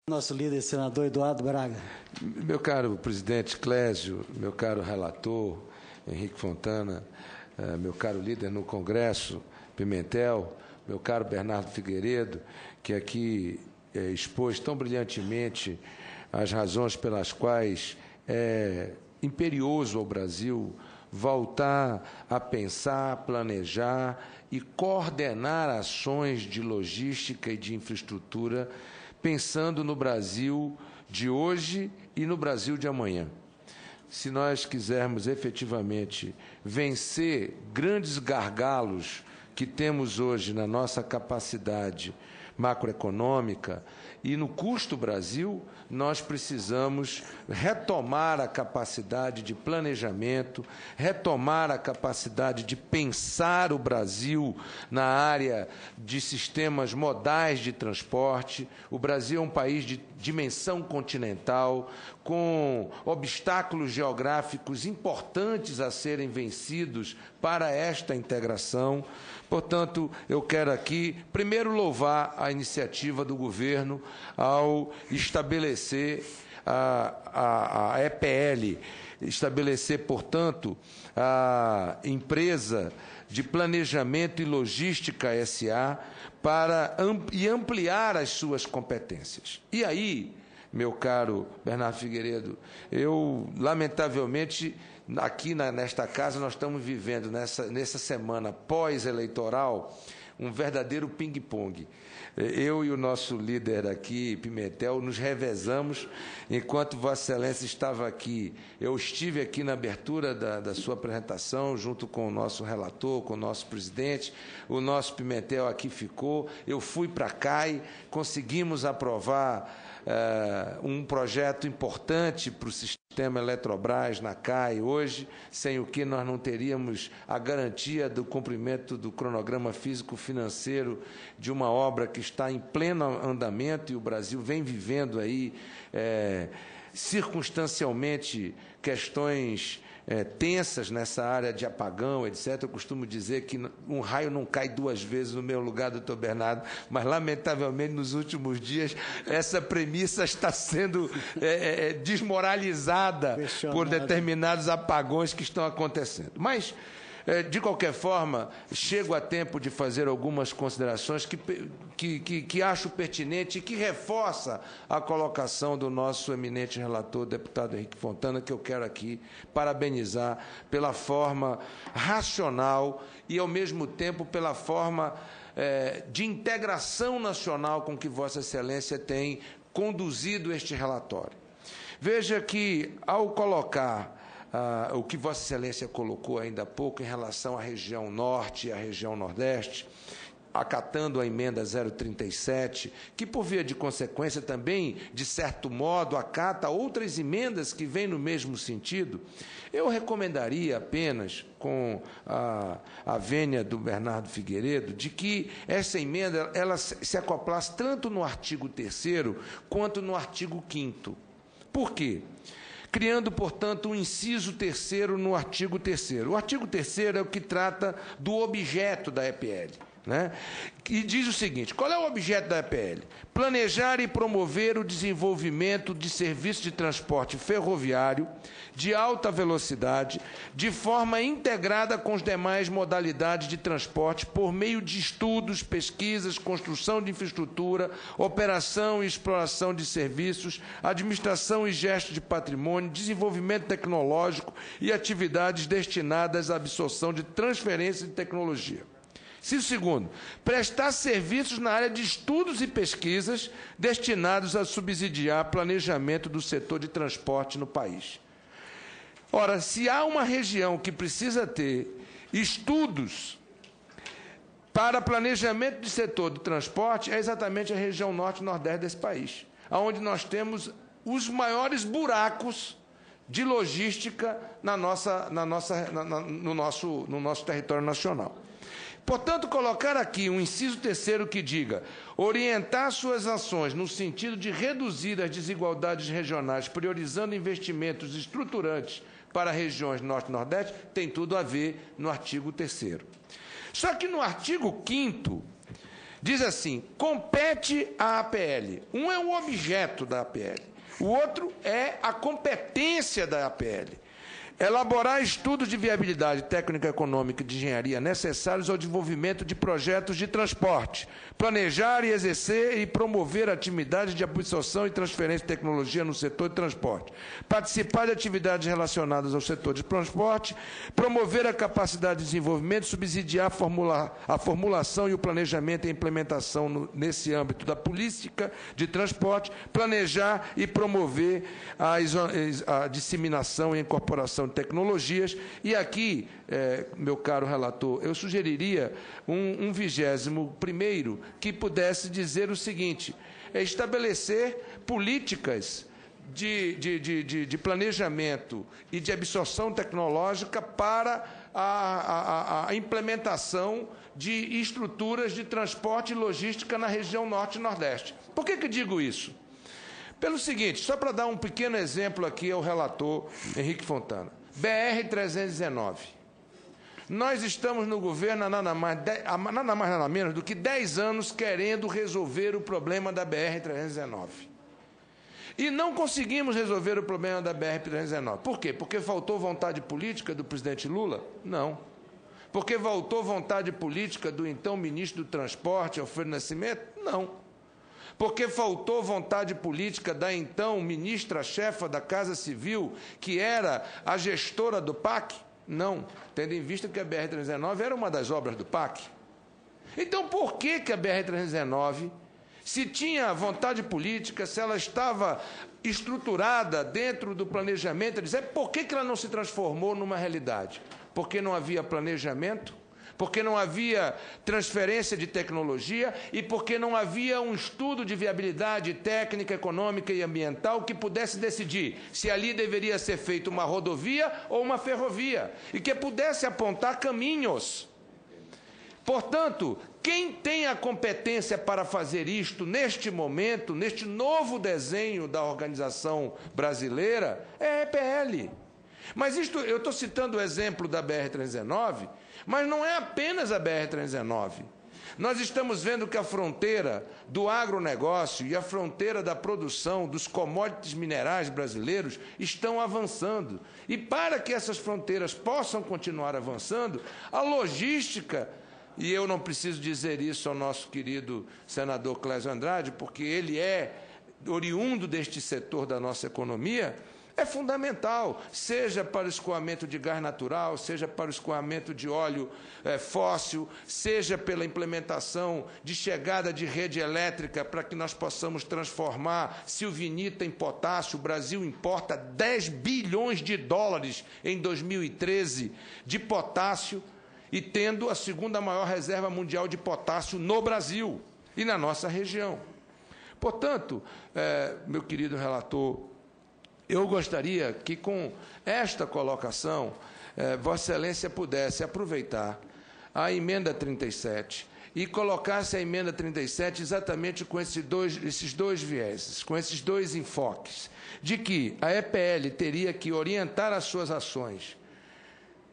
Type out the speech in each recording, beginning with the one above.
Nosso líder, senador Eduardo Braga. Meu caro presidente Clésio, meu caro relator Henrique Fontana, meu caro líder no Congresso, Pimentel, meu caro Bernardo Figueiredo, que aqui expôs tão brilhantemente as razões pelas quais é imperioso ao Brasil voltar a pensar, planejar e coordenar ações de logística e de infraestrutura, pensando no Brasil de hoje e no Brasil de amanhã. Se nós quisermos efetivamente vencer grandes gargalos que temos hoje na nossa capacidade macroeconômica e no custo Brasil, nós precisamos retomar a capacidade de planejamento, retomar a capacidade de pensar o Brasil na área de sistemas modais de transporte. O Brasil é um país de dimensão continental, com obstáculos geográficos importantes a serem vencidos para esta integração. Portanto, eu quero aqui, primeiro, louvar a iniciativa do governo ao estabelecer a EPL, estabelecer, portanto, a empresa de planejamento e logística SA para ampliar as suas competências. E aí, meu caro Bernardo Figueiredo, eu, lamentavelmente, aqui nesta casa, nós estamos vivendo, nessa semana pós-eleitoral, um verdadeiro ping-pong. Eu e o nosso líder aqui, Pimentel, nos revezamos. Enquanto Vossa Excelência estava aqui, eu estive aqui na abertura da sua apresentação, junto com o nosso relator, com o nosso presidente. O nosso Pimentel aqui ficou. Eu fui para a CAI, conseguimos aprovar um projeto importante para o sistema Eletrobras na CAI hoje, sem o que nós não teríamos a garantia do cumprimento do cronograma físico-financeiro de uma obra que está em pleno andamento, e o Brasil vem vivendo aí circunstancialmente questões tensas nessa área de apagão, etc. Eu costumo dizer que um raio não cai duas vezes no meu lugar, doutor Bernardo, mas, lamentavelmente, nos últimos dias, essa premissa está sendo desmoralizada por determinados apagões que estão acontecendo. Mas, de qualquer forma, chego a tempo de fazer algumas considerações que acho pertinente e que reforça a colocação do nosso eminente relator, deputado Henrique Fontana, que eu quero aqui parabenizar pela forma racional e, ao mesmo tempo, pela forma de integração nacional com que Vossa Excelência tem conduzido este relatório. Veja que, ao colocar o que Vossa Excelência colocou ainda há pouco em relação à região norte e à região nordeste, acatando a emenda 037, que, por via de consequência, também, de certo modo, acata outras emendas que vêm no mesmo sentido, eu recomendaria apenas, com a vênia do Bernardo Figueiredo, de que essa emenda ela se acoplasse tanto no artigo 3º quanto no artigo 5º. Por quê? Criando, portanto, um inciso 3º no artigo 3º. O artigo 3º é o que trata do objeto da EPL, né? E diz o seguinte: qual é o objeto da EPL? Planejar e promover o desenvolvimento de serviços de transporte ferroviário de alta velocidade, de forma integrada com as demais modalidades de transporte, por meio de estudos, pesquisas, construção de infraestrutura, operação e exploração de serviços, administração e gesto de patrimônio, desenvolvimento tecnológico e atividades destinadas à absorção de transferência de tecnologia. Inciso segundo, prestar serviços na área de estudos e pesquisas destinados a subsidiar planejamento do setor de transporte no país. Ora, se há uma região que precisa ter estudos para planejamento de setor de transporte, é exatamente a região norte e nordeste desse país, onde nós temos os maiores buracos de logística no nosso território nacional. Portanto, colocar aqui um inciso 3º que diga orientar suas ações no sentido de reduzir as desigualdades regionais, priorizando investimentos estruturantes para regiões norte e nordeste, tem tudo a ver no artigo 3º. Só que no artigo 5º, diz assim: compete à APL. Um é o objeto da APL, o outro é a competência da APL. Elaborar estudos de viabilidade técnica, econômica e de engenharia necessários ao desenvolvimento de projetos de transporte, planejar e exercer e promover atividades de absorção e transferência de tecnologia no setor de transporte, participar de atividades relacionadas ao setor de transporte, promover a capacidade de desenvolvimento, subsidiar a formulação e o planejamento e implementação nesse âmbito da política de transporte, planejar e promover a disseminação e incorporação de tecnologias. E aqui, meu caro relator, eu sugeriria um 21º que pudesse dizer o seguinte: estabelecer políticas de planejamento e de absorção tecnológica para a implementação de estruturas de transporte e logística na região Norte e Nordeste. Por que digo isso? Pelo seguinte, só para dar um pequeno exemplo aqui ao relator Henrique Fontana. BR-319. Nós estamos no governo há nada mais nada menos do que 10 anos querendo resolver o problema da BR-319. E não conseguimos resolver o problema da BR-319. Por quê? Porque faltou vontade política do presidente Lula? Não. Porque faltou vontade política do então ministro do Transporte, Alfredo Nascimento? Não. Porque faltou vontade política da então ministra-chefa da Casa Civil, que era a gestora do PAC? Não, tendo em vista que a BR-319 era uma das obras do PAC. Então, por que a BR-319, se tinha vontade política, se ela estava estruturada dentro do planejamento, por que ela não se transformou numa realidade? Porque não havia planejamento, porque não havia transferência de tecnologia e porque não havia um estudo de viabilidade técnica, econômica e ambiental que pudesse decidir se ali deveria ser feita uma rodovia ou uma ferrovia e que pudesse apontar caminhos. Portanto, quem tem a competência para fazer isto neste momento, neste novo desenho da organização brasileira, é a EPL. Mas isto, eu estou citando o exemplo da BR-319, mas não é apenas a BR-319. Nós estamos vendo que a fronteira do agronegócio e a fronteira da produção dos commodities minerais brasileiros estão avançando. E para que essas fronteiras possam continuar avançando, a logística, e eu não preciso dizer isso ao nosso querido senador Clésio Andrade, porque ele é oriundo deste setor da nossa economia, é fundamental, seja para o escoamento de gás natural, seja para o escoamento de óleo fóssil, seja pela implementação de chegada de rede elétrica para que nós possamos transformar silvinita em potássio. O Brasil importa 10 bilhões de dólares em 2013 de potássio e tendo a segunda maior reserva mundial de potássio no Brasil e na nossa região. Portanto, meu querido relator, eu gostaria que, com esta colocação, Vossa Excelência pudesse aproveitar a emenda 37 e colocasse a emenda 37 exatamente com esses dois vieses, com esses dois enfoques, de que a EPL teria que orientar as suas ações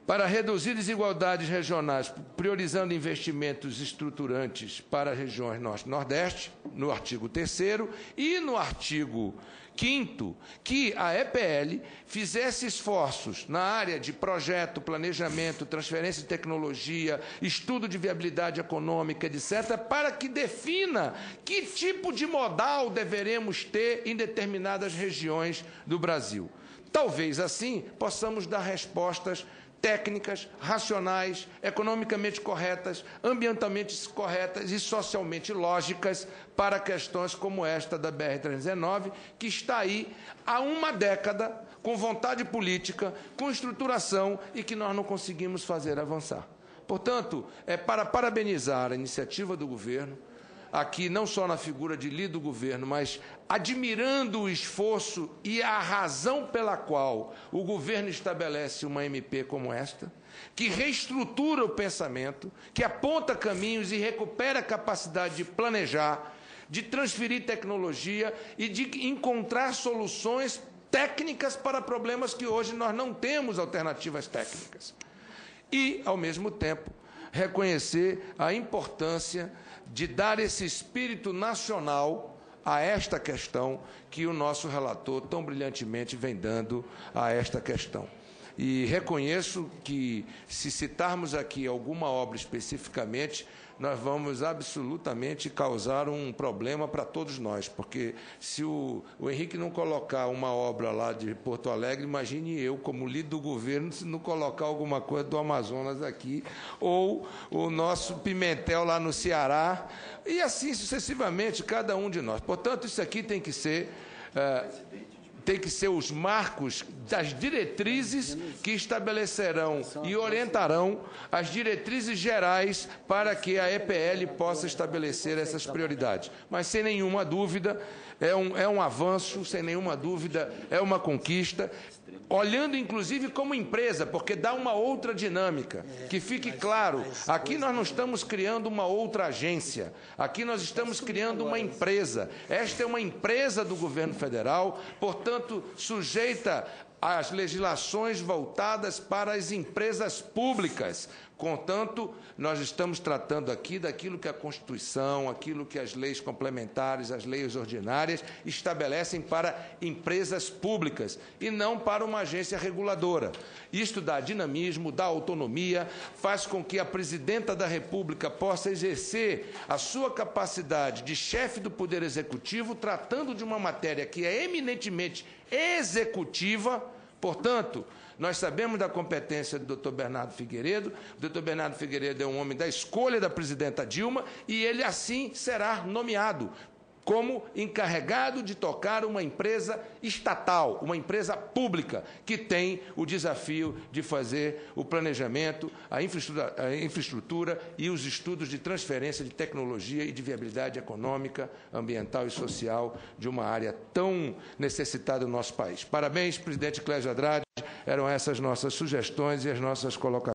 para reduzir desigualdades regionais, priorizando investimentos estruturantes para as regiões Norte e Nordeste, no artigo 3º, e no artigo 5º, que a EPL fizesse esforços na área de projeto, planejamento, transferência de tecnologia, estudo de viabilidade econômica, etc., para que defina que tipo de modal deveremos ter em determinadas regiões do Brasil. Talvez, assim, possamos dar respostas técnicas, racionais, economicamente corretas, ambientalmente corretas e socialmente lógicas para questões como esta da BR-319, que está aí há uma década, com vontade política, com estruturação e que nós não conseguimos fazer avançar. Portanto, é para parabenizar a iniciativa do governo, aqui não só na figura de líder do governo, mas admirando o esforço e a razão pela qual o governo estabelece uma MP como esta, que reestrutura o pensamento, que aponta caminhos e recupera a capacidade de planejar, de transferir tecnologia e de encontrar soluções técnicas para problemas que hoje nós não temos alternativas técnicas. E, ao mesmo tempo, reconhecer a importância de dar esse espírito nacional a esta questão que o nosso relator tão brilhantemente vem dando a esta questão. E reconheço que, se citarmos aqui alguma obra especificamente, nós vamos absolutamente causar um problema para todos nós, porque se o Henrique não colocar uma obra lá de Porto Alegre, imagine eu, como líder do governo, se não colocar alguma coisa do Amazonas aqui, ou o nosso Pimentel lá no Ceará, e assim sucessivamente, cada um de nós. Portanto, isso aqui tem que ser os marcos das diretrizes que estabelecerão e orientarão as diretrizes gerais para que a EPL possa estabelecer essas prioridades. Mas, sem nenhuma dúvida, é um avanço, sem nenhuma dúvida, é uma conquista, olhando inclusive como empresa, porque dá uma outra dinâmica. Que fique claro, aqui nós não estamos criando uma outra agência, aqui nós estamos criando uma empresa. Esta é uma empresa do governo federal, portanto, sujeita às legislações voltadas para as empresas públicas. Contanto, nós estamos tratando aqui daquilo que a Constituição, aquilo que as leis complementares, as leis ordinárias estabelecem para empresas públicas e não para uma agência reguladora. Isto dá dinamismo, dá autonomia, faz com que a presidenta da República possa exercer a sua capacidade de chefe do Poder Executivo, tratando de uma matéria que é eminentemente executiva. Portanto, nós sabemos da competência do Dr. Bernardo Figueiredo. O Dr. Bernardo Figueiredo é um homem da escolha da presidenta Dilma e ele assim será nomeado como encarregado de tocar uma empresa estatal, uma empresa pública, que tem o desafio de fazer o planejamento, a infraestrutura e os estudos de transferência de tecnologia e de viabilidade econômica, ambiental e social de uma área tão necessitada no nosso país. Parabéns, presidente Clésio Andrade. Eram essas nossas sugestões e as nossas colocações.